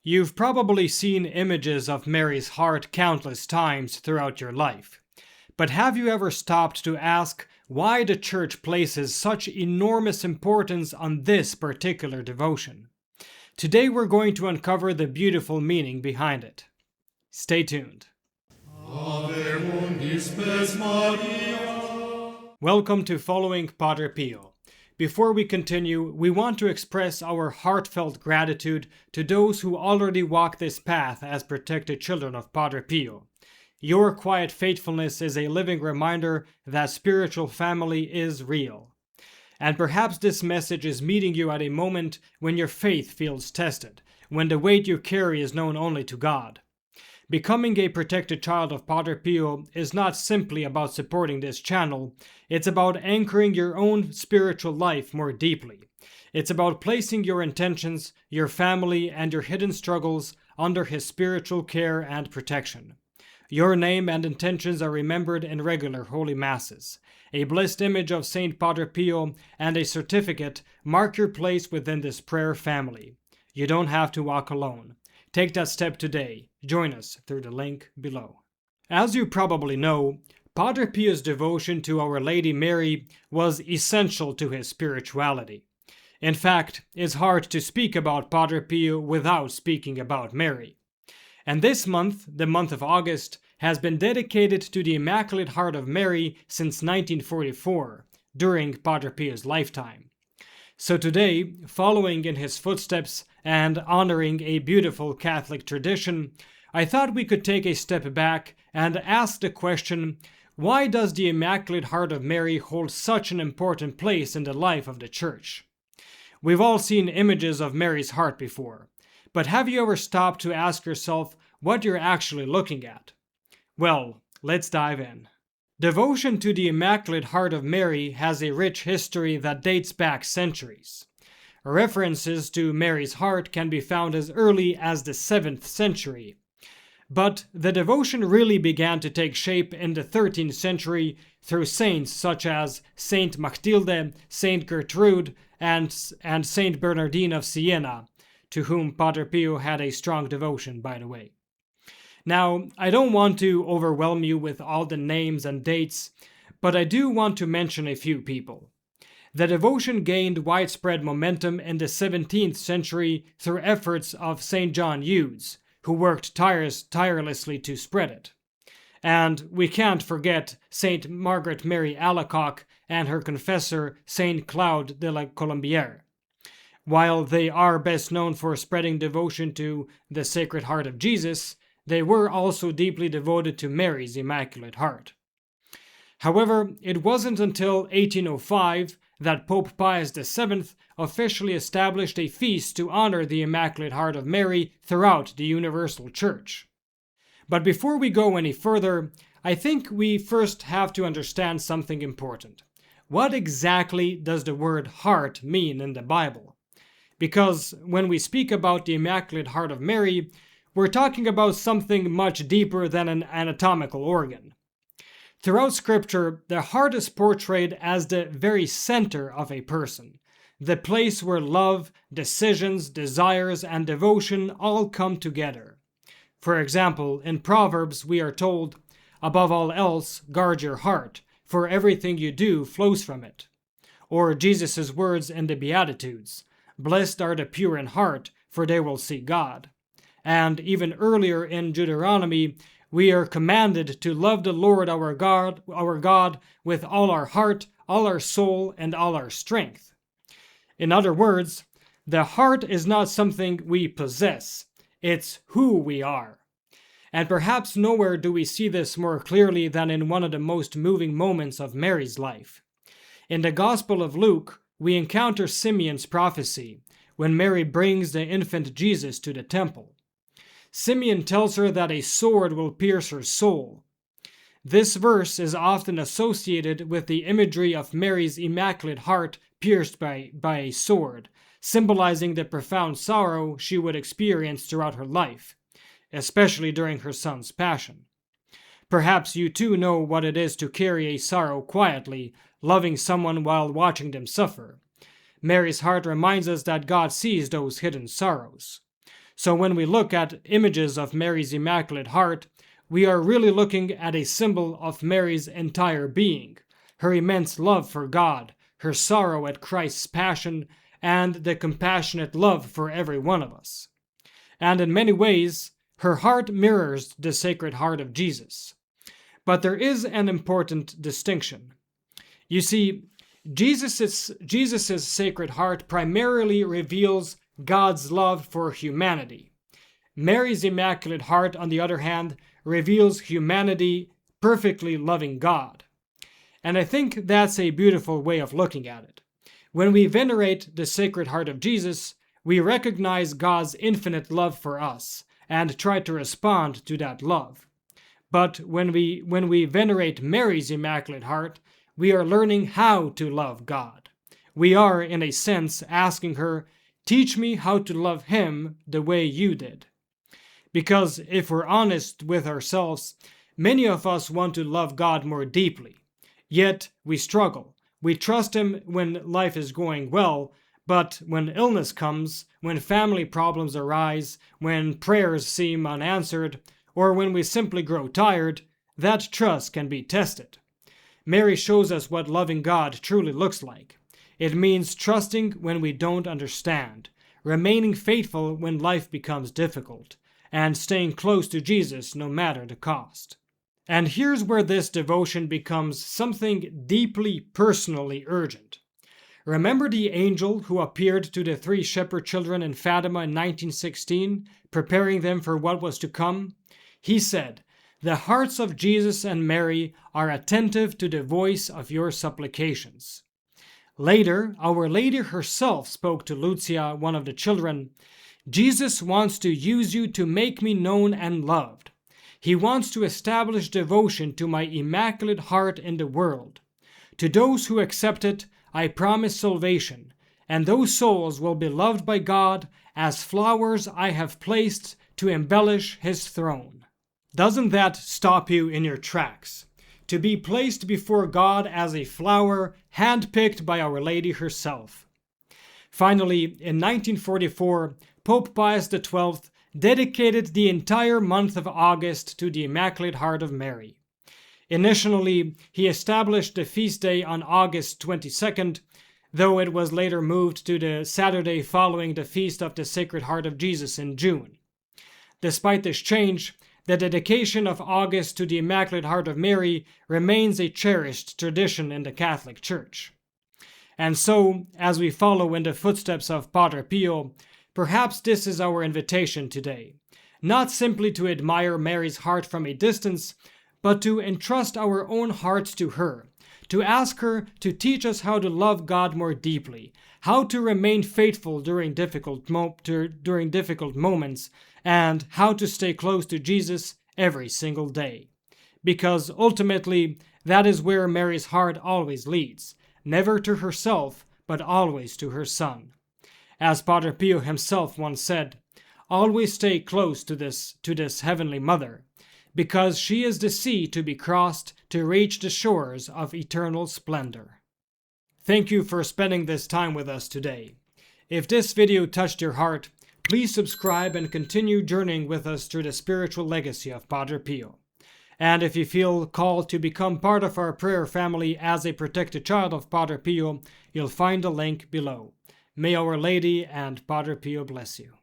You've probably seen images of Mary's heart countless times throughout your life. But have you ever stopped to ask why the Church places such enormous importance on this particular devotion? Today we're going to uncover the beautiful meaning behind it. Stay tuned. Welcome to Following Padre Pio. Before we continue, we want to express our heartfelt gratitude to those who already walk this path as protected children of Padre Pio. Your quiet faithfulness is a living reminder that spiritual family is real. And perhaps this message is meeting you at a moment when your faith feels tested, when the weight you carry is known only to God. Becoming a protected child of Padre Pio is not simply about supporting this channel, it's about anchoring your own spiritual life more deeply. It's about placing your intentions, your family, and your hidden struggles under his spiritual care and protection. Your name and intentions are remembered in regular holy masses. A blessed image of Saint Padre Pio and a certificate mark your place within this prayer family. You don't have to walk alone. Take that step today. Join us through the link below. As you probably know, Padre Pio's devotion to Our Lady Mary was essential to his spirituality. In fact, it's hard to speak about Padre Pio without speaking about Mary. And this month, the month of August, has been dedicated to the Immaculate Heart of Mary since 1944, during Padre Pio's lifetime. So today, following in his footsteps and honoring a beautiful Catholic tradition, I thought we could take a step back and ask the question, why does the Immaculate Heart of Mary hold such an important place in the life of the Church? We've all seen images of Mary's heart before, but have you ever stopped to ask yourself what you're actually looking at? Well, let's dive in. Devotion to the Immaculate Heart of Mary has a rich history that dates back centuries. References to Mary's heart can be found as early as the 7th century. But the devotion really began to take shape in the 13th century through saints such as Saint Matilde, Saint Gertrude, and Saint Bernardine of Siena, to whom Padre Pio had a strong devotion, by the way. Now, I don't want to overwhelm you with all the names and dates, but I do want to mention a few people. The devotion gained widespread momentum in the 17th century through efforts of St. John Eudes, who worked tirelessly to spread it. And we can't forget St. Margaret Mary Alacoque and her confessor St. Claude de la Colombière. While they are best known for spreading devotion to the Sacred Heart of Jesus, they were also deeply devoted to Mary's Immaculate Heart. However, it wasn't until 1805 that Pope Pius VII officially established a feast to honor the Immaculate Heart of Mary throughout the Universal Church. But before we go any further, I think we first have to understand something important. What exactly does the word heart mean in the Bible? Because when we speak about the Immaculate Heart of Mary, we're talking about something much deeper than an anatomical organ. Throughout Scripture, the heart is portrayed as the very center of a person, the place where love, decisions, desires, and devotion all come together. For example, in Proverbs we are told, "Above all else, guard your heart, for everything you do flows from it." Or Jesus' words in the Beatitudes, "Blessed are the pure in heart, for they will see God." And even earlier in Deuteronomy, we are commanded to love the Lord our God with all our heart, all our soul, and all our strength. In other words, the heart is not something we possess, it's who we are. And perhaps nowhere do we see this more clearly than in one of the most moving moments of Mary's life. In the Gospel of Luke, we encounter Simeon's prophecy when Mary brings the infant Jesus to the temple. Simeon tells her that a sword will pierce her soul. This verse is often associated with the imagery of Mary's Immaculate Heart pierced by a sword, symbolizing the profound sorrow she would experience throughout her life, especially during her son's passion. Perhaps you too know what it is to carry a sorrow quietly, loving someone while watching them suffer. Mary's heart reminds us that God sees those hidden sorrows. So when we look at images of Mary's Immaculate Heart, we are really looking at a symbol of Mary's entire being, her immense love for God, her sorrow at Christ's passion, and the compassionate love for every one of us. And in many ways, her heart mirrors the Sacred Heart of Jesus. But there is an important distinction. You see, Jesus' Sacred Heart primarily reveals God's love for humanity. Mary's Immaculate Heart, on the other hand, reveals humanity perfectly loving God. And I think that's a beautiful way of looking at it. When we venerate the Sacred Heart of Jesus, we recognize God's infinite love for us and try to respond to that love. But when we venerate Mary's Immaculate Heart, we are learning how to love God. We are, in a sense, asking her, "Teach me how to love Him the way you did." Because if we're honest with ourselves, many of us want to love God more deeply. Yet we struggle. We trust Him when life is going well, but when illness comes, when family problems arise, when prayers seem unanswered, or when we simply grow tired, that trust can be tested. Mary shows us what loving God truly looks like. It means trusting when we don't understand, remaining faithful when life becomes difficult, and staying close to Jesus no matter the cost. And here's where this devotion becomes something deeply personally urgent. Remember the angel who appeared to the 3 shepherd children in Fatima in 1916, preparing them for what was to come? He said, "The hearts of Jesus and Mary are attentive to the voice of your supplications." Later, Our Lady herself spoke to Lucia, one of the children, "Jesus wants to use you to make me known and loved. He wants to establish devotion to my Immaculate Heart in the world. To those who accept it, I promise salvation, and those souls will be loved by God as flowers I have placed to embellish His throne." Doesn't that stop you in your tracks? To be placed before God as a flower handpicked by Our Lady herself. Finally, in 1944, Pope Pius XII dedicated the entire month of August to the Immaculate Heart of Mary. Initially, he established the feast day on August 22nd, though it was later moved to the Saturday following the Feast of the Sacred Heart of Jesus in June. Despite this change, the dedication of August to the Immaculate Heart of Mary remains a cherished tradition in the Catholic Church. And so, as we follow in the footsteps of Padre Pio, perhaps this is our invitation today, not simply to admire Mary's heart from a distance, but to entrust our own hearts to her, to ask her to teach us how to love God more deeply, how to remain faithful during difficult moments, and how to stay close to Jesus every single day. Because ultimately, that is where Mary's heart always leads, never to herself, but always to her Son. As Padre Pio himself once said, "Always stay close to this Heavenly Mother, because she is the sea to be crossed to reach the shores of eternal splendor." Thank you for spending this time with us today. If this video touched your heart, please subscribe and continue journeying with us through the spiritual legacy of Padre Pio. And if you feel called to become part of our prayer family as a protected child of Padre Pio, you'll find the link below. May Our Lady and Padre Pio bless you.